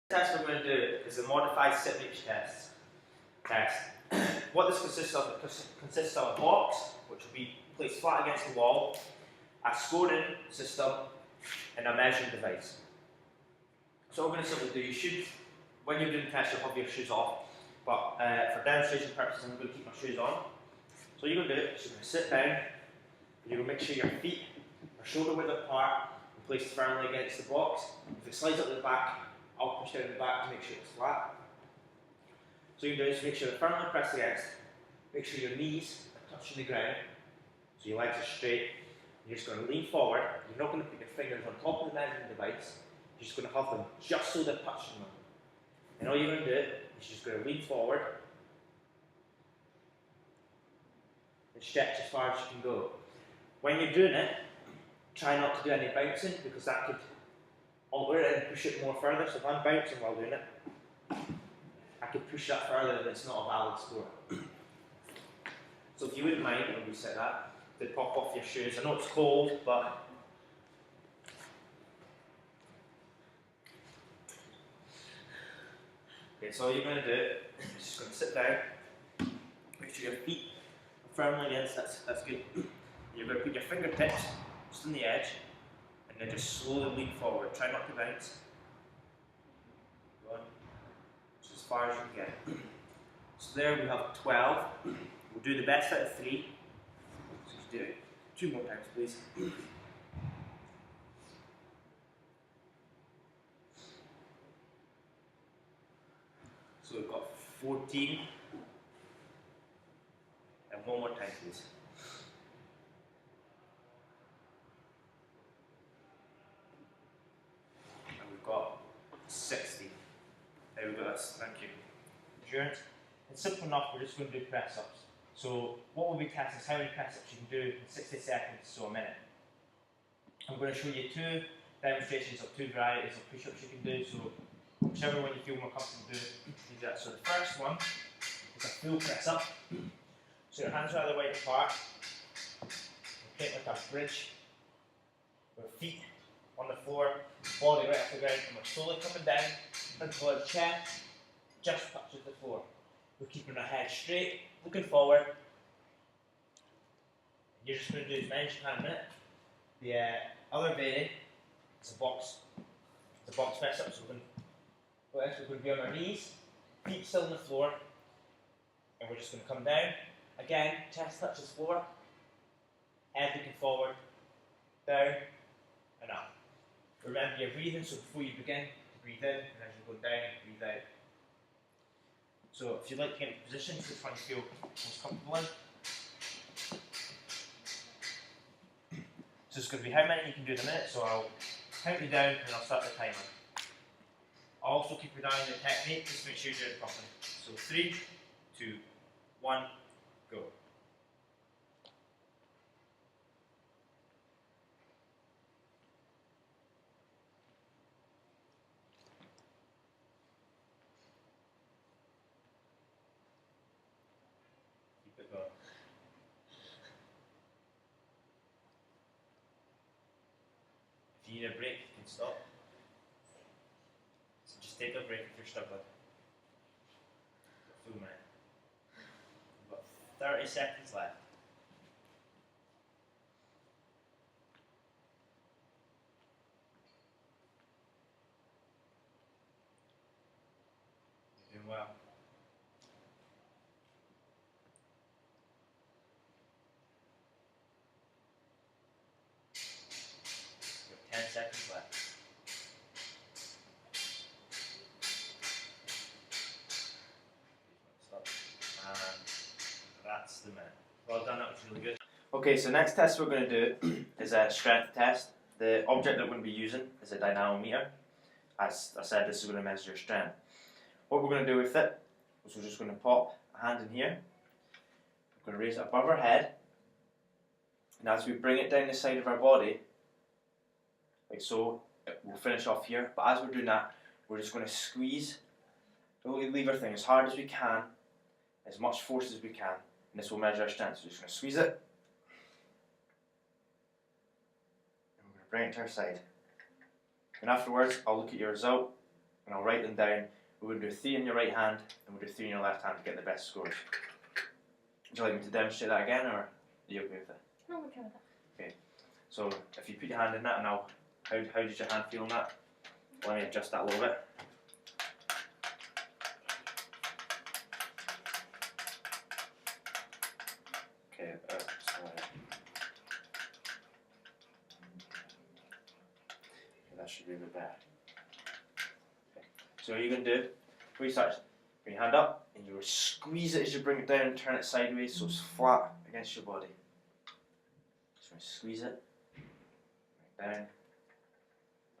The test we're going to do is a modified sit reach test. What this consists of a box which will be placed flat against the wall, a scoring system, and a measuring device. So what we're going to simply do, you should, when you're doing the test, you'll have your shoes off, but for demonstration purposes, I'm going to keep my shoes on. So you're going to do it, so you're going to sit down, and you're going to make sure your feet are shoulder width apart and placed firmly against the box. If it slides up the back, I'll push down the back to make sure it's flat. So you do is make sure they're firmly pressed against, make sure your knees are touching the ground, so your legs are straight. You're just going to lean forward, you're not going to put your fingers on top of the measuring device, you're just going to have them just so they're touching them. And all you're going to do is you're just going to lean forward and stretch as far as you can go. When you're doing it, try not to do any bouncing because that could alter it and push it more further. So if I'm bouncing while doing it, I could push that further and it's not a valid score. So if you wouldn't mind when we set that, to pop off your shoes. I know it's cold, but okay, so all you're going to do is just going to sit down, make sure your feet are firmly against, that's good. You're going to put your fingertips just on the edge, and then just slowly lean forward. Try not to bounce. Go on. Just as far as you can get. So there we have 12. We'll do the best out of 3. So just do it 2 more times, please. So we've got 14. And 1 more time, please. And we've got 60. There we go, thank you. Endurance. It's simple enough, we're just going to do press ups. So what we'll be testing is how many press ups you can do in 60 seconds to a minute. I'm going to show you 2 demonstrations of 2 varieties of push ups you can do. So whichever one you feel more comfortable doing, do that. So the first one is a full press up. So your hands are either wide apart. Take like a bridge with feet on the floor, body right off the ground, and we're slowly coming down until our chest just touches the floor. We're keeping our head straight, looking forward. You're just going to do as many as you can in a minute. The other variant is a box press up. So we're going to be on our knees, feet still on the floor, and we're just going to come down. Again, chest touches floor, head looking forward, down and up. Remember you're breathing, so before you begin, breathe in, and as you go down, breathe out. So if you'd like to get into position, which one you feel most comfortable in. So it's going to be how many you can do in a minute, so I'll count you down and I'll start the timer. I'll also keep your eye on the technique just to make sure you're doing it properly. So 3, 2, 1, go. Keep it going. If you need a break, you can stop. So just take a break if you're struggling. A full minute. We've got 30 seconds left. You're doing well. You've got 10 seconds left. Stop. And that's the minute. Well done, that was really good. Okay, so next test we're going to do is a strength test. The object that we're going to be using is a dynamometer. As I said, this is going to measure your strength. What we're going to do with it is we're just going to pop a hand in here. We're going to raise it above our head. And as we bring it down the side of our body, like so, we'll finish off here. But as we're doing that, we're just going to squeeze the lever thing as hard as we can, as much force as we can. And this will measure our strength. So we're just going to squeeze it. And we're going to bring it to our side. And afterwards, I'll look at your result and I'll write them down. We're going to do 3 in your right hand, and we'll do 3 in your left hand to get the best scores. Would you like me to demonstrate that again, or are you okay with it? No, we're okay with that. Okay. So if you put your hand in that, and how does your hand feel on that? Let me adjust that a little bit. Okay, that should be a bit better. Okay. So what you're going to do, before you start, bring your hand up, and you will squeeze it as you bring it down and turn it sideways so it's flat against your body. So squeeze it, bring it down,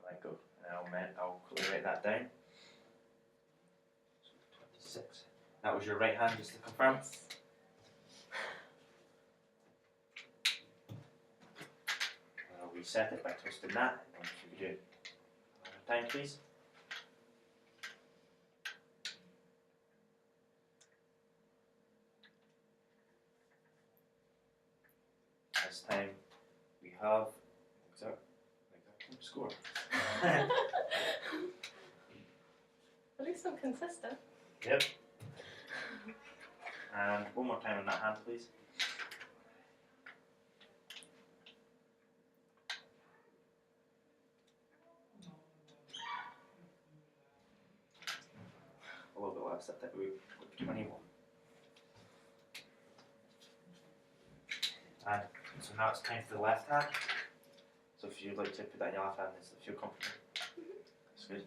let go. And I'll quickly write that down. So 26. That was your right hand, just to confirm. And I'll reset it by twisting that. And if you could do it another time, please. This time we have exact score. At least I'm consistent. Yep. And one more time on that hand, please. A little bit less, that we 21. And so now it's time for the left hand. So if you'd like to put that in your left hand, does it feel comfortable? That's good.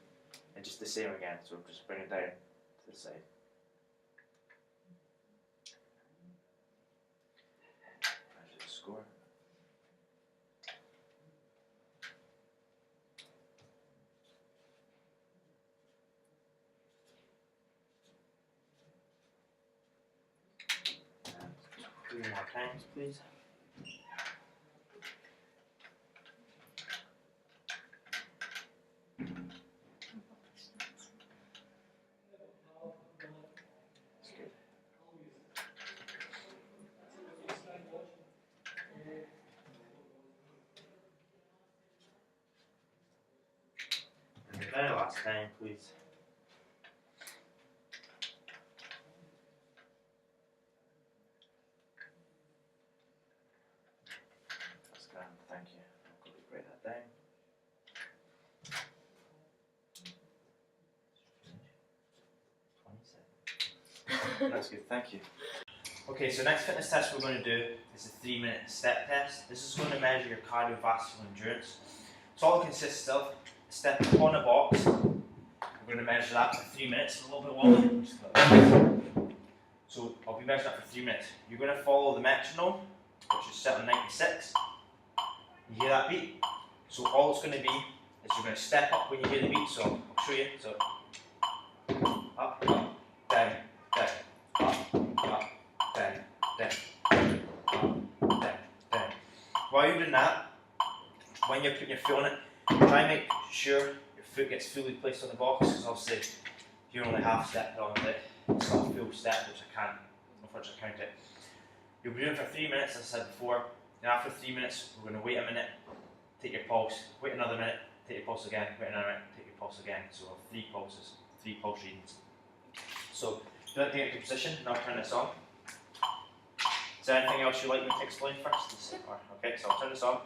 And just the same again, so just bring it down to the side. Measure the score. And 3 more times, please. Very last time, please. That's grand, thank you. I'll quickly write that down. That's good, thank you. Okay, so next fitness test we're going to do is a 3-minute step test. This is going to measure your cardiovascular endurance. So all it consists of step on a box. We're going to measure that for 3 minutes, a little bit longer. So I'll be measuring that for 3 minutes. You're going to follow the metronome, which is set on 96. You hear that beat? So all it's going to be is you're going to step up when you hear the beat. So I'll show you. So up, down, down, up, down, down, up, down, down. While you're doing that, when you're putting your foot on it, try and make sure your foot gets fully placed on the box, because obviously you're only half stepped on it. It's not a full step, which I can't unfortunately count it. You'll be doing it for 3 minutes, as I said before. And after 3 minutes, we're going to wait a minute, take your pulse, wait another minute, take your pulse again, wait another minute, take your pulse again. So we'll have 3 pulses, 3 pulse readings. So do that to get into position, and I'll turn this on. Is there anything else you'd like me to explain first? Okay, so I'll turn this on.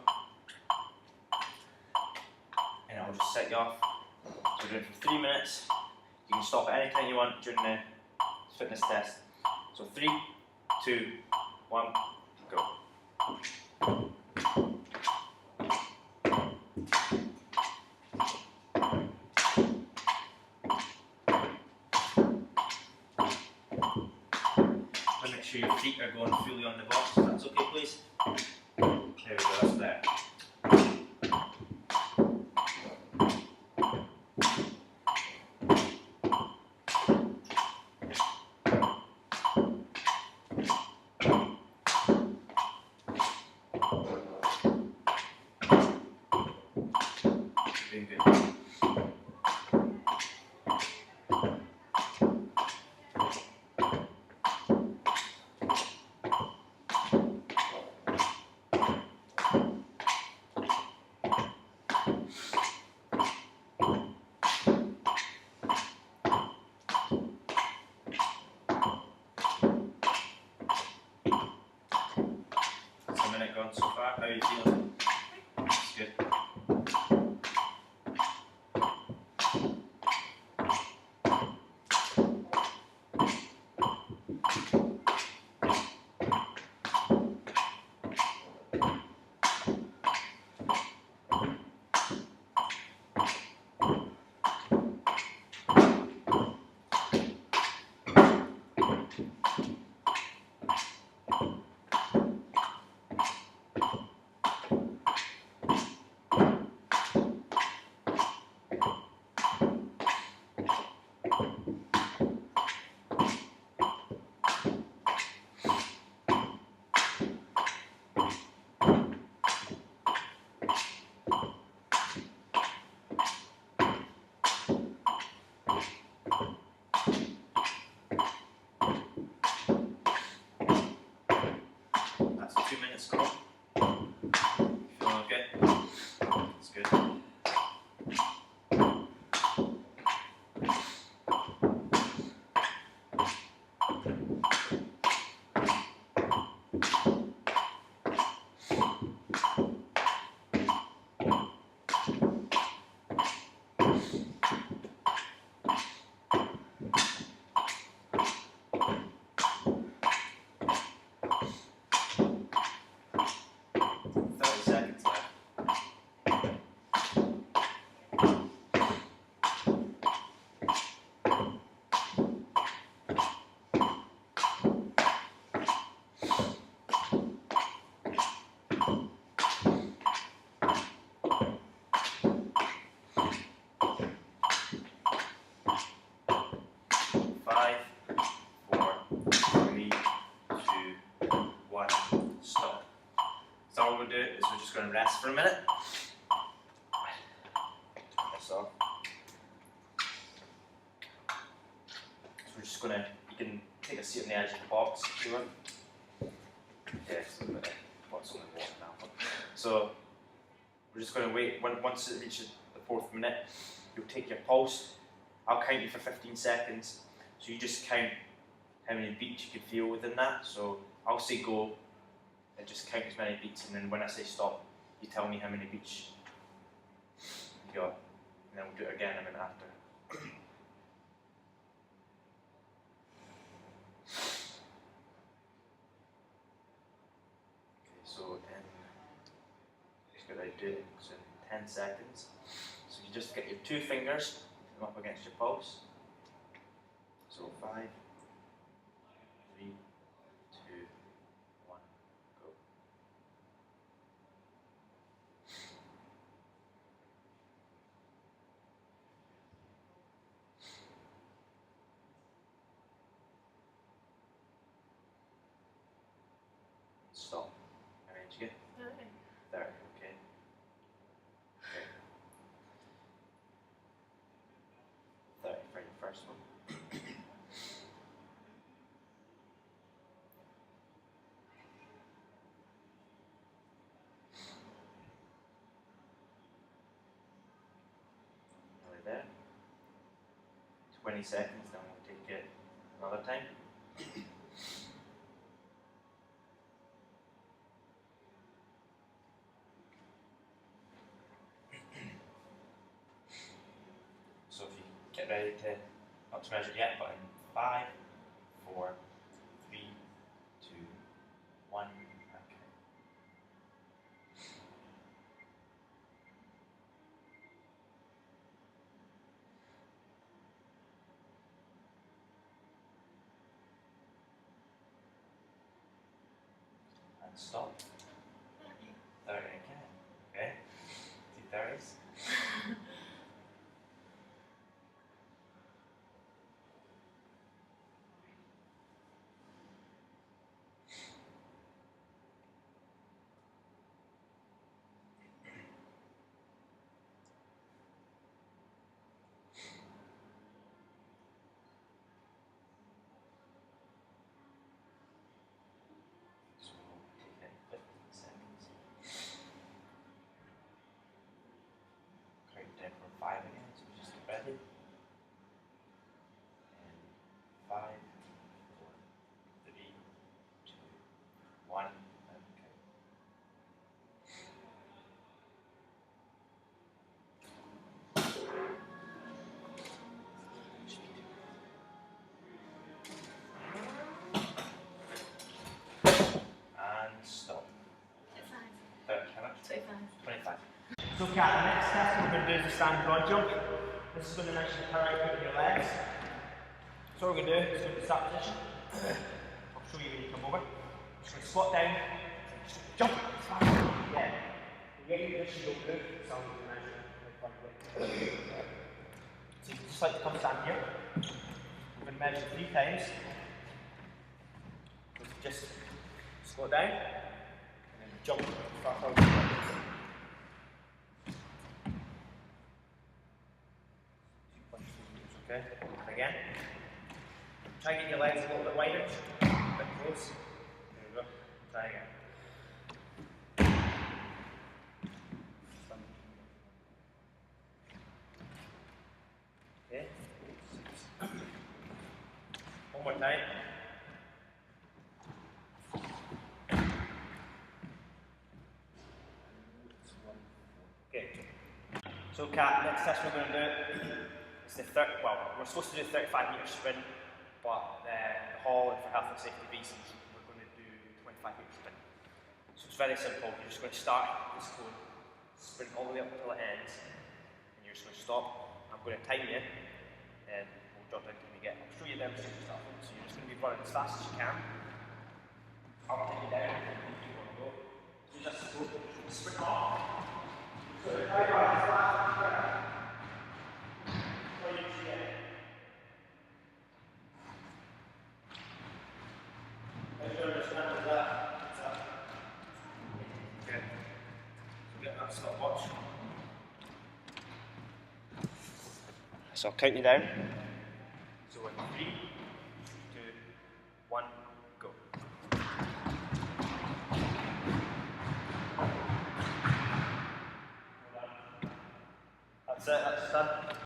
And I'll just set you off. So we're doing it for 3 minutes. You can stop at any time you want during the fitness test. So 3, 2, 1, go. And make sure your feet are going fully on the box. If that's okay, please. There we go, that's better. Doing good. so far? How are you feeling? That's good. That's 2 minutes gone. Feeling okay? That's good. 30 seconds left. Five, four, three, two, one. Stop. So all we're going to do is we're just going to rest for a minute. So we're just going to, you can take a seat on the edge of the box if you want. Yeah, so I'm going to put some in the water now. So we're just going to wait. Once it reaches the 4th minute, you'll take your pulse. I'll count you for 15 seconds. So you just count how many beats you can feel within that. So I'll say go, and just count as many beats, and then when I say stop, you tell me how many beats you got. And then we'll do it again a minute after. Okay, so just got to do it in 10 seconds. So you just get your 2 fingers, put them up against your pulse. So 5, 3, 2, 1, go. Stop. How many did you get? 30, okay. Okay. 30 for your first one. Nearly there. 20 seconds, then we'll take it another time. So if you get ready to, not to measure yet, but in 5, 4, 3, 2, 1, okay. And stop. 30 again. Okay. 2 30s. So we'll take it 15 seconds. Kat, the next test we're going to do is the stand broad jump. This is going to mention the power output of your legs. So what we're going to do is go to the start position. I'll show you when you come over. Just going to squat down, jump, yeah. You get your position, don't move. So I'm going to measure it quite quickly. So you just like to come stand here. We're going to measure 3 times. Just squat down and then jump far forward. Okay, and again. Try and get your legs a little bit wider, a bit close. There we go. Try again. Okay. One more time. Okay. So Kat, next test we're going to do is the we're supposed to do a 35-metre sprint, but the hall and for health and safety reasons, we're going to do 25-metre sprint. So it's very simple. You're just going to start this cone, sprint all the way up until it ends, and you're just going to stop. I'm going to time you, and we'll jot down till we get. I'll show you them stuff. So you're just going to be running as fast as you can. I'll take you down, and you want to go. So you just go, sprint off. So if I run as fast as you can, what do you see? Make sure your stand is up. It's up. Okay. So get that stopwatch. So I'll count you down. So in 3, 2, 1, go. That's it, that's done.